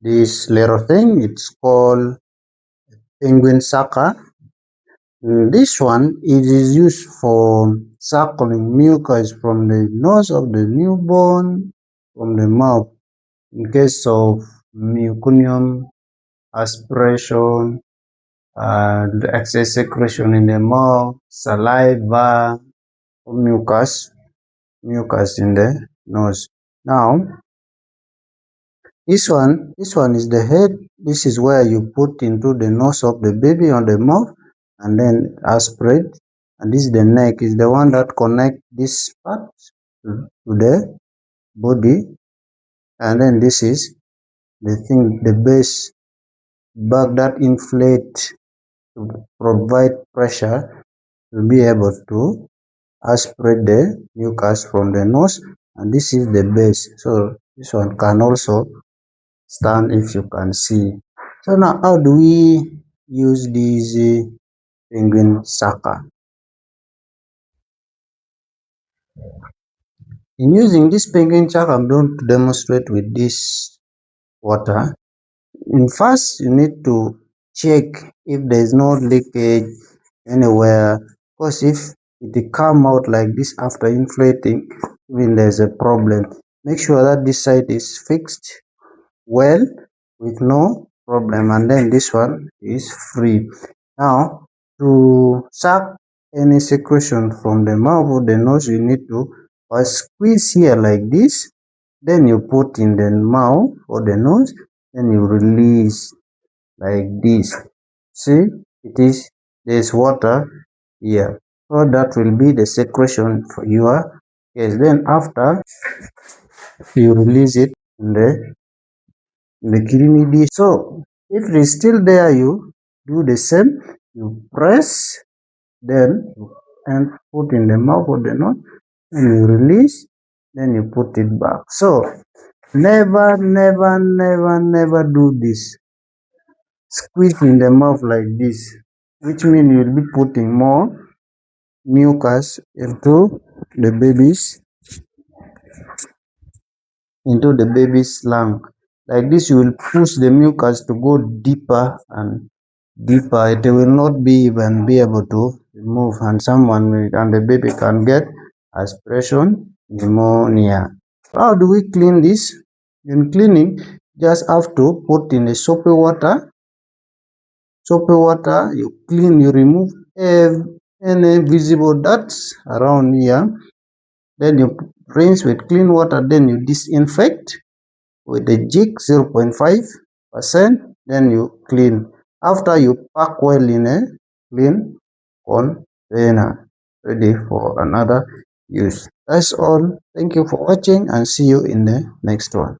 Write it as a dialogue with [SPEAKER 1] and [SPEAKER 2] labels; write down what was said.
[SPEAKER 1] this little thing. It's called penguin sucker. This one it is used for suckling mucus from the nose of the newborn from the mouth in case of meconium aspiration, the excess secretion in the mouth, saliva, mucus in the nose. Now, this one is the head. This is where you put into the nose of the baby on the mouth and then aspirate. And this is the neck, is the one that connect this part to the body. And then this is the thing, the base bag that inflate to provide pressure to be able to aspirate the mucus from the nose. And this is the base. So this one can also stand, if you can see. So now how do we use this penguin sucker? In using this penguin sucker, I'm going to demonstrate with this water. In first, you need to check if there is no leakage anywhere, because if it come out like this after inflating, even there's a problem. Make sure that this side is fixed well with no problem, and then this one is free. Now, to suck any secretion from the mouth or the nose, you need to first squeeze here like this, then you put in the mouth or the nose, then you release like this. See, there's water here, so that will be the secretion for your case. Then after you release it in the creamy dish. So if it is still there, you do the same. You press, then and put in the mouth of the nose, and you release, then you put it back. So never, never, never, never do this. Squeeze in the mouth like this, which means you'll be putting more mucus into the baby's lung. Like this, you will push the mucus to go deeper and deeper. It will not be even be able to remove, and the baby can get aspiration pneumonia. How do we clean this? In cleaning, just have to put in a soapy water. You clean, you remove any visible dots around here. Then you rinse with clean water. Then you disinfect with the jig 0.5%. Then you clean. After you pack well in a clean container, ready for another use. That's all. Thank you for watching and see you in the next one.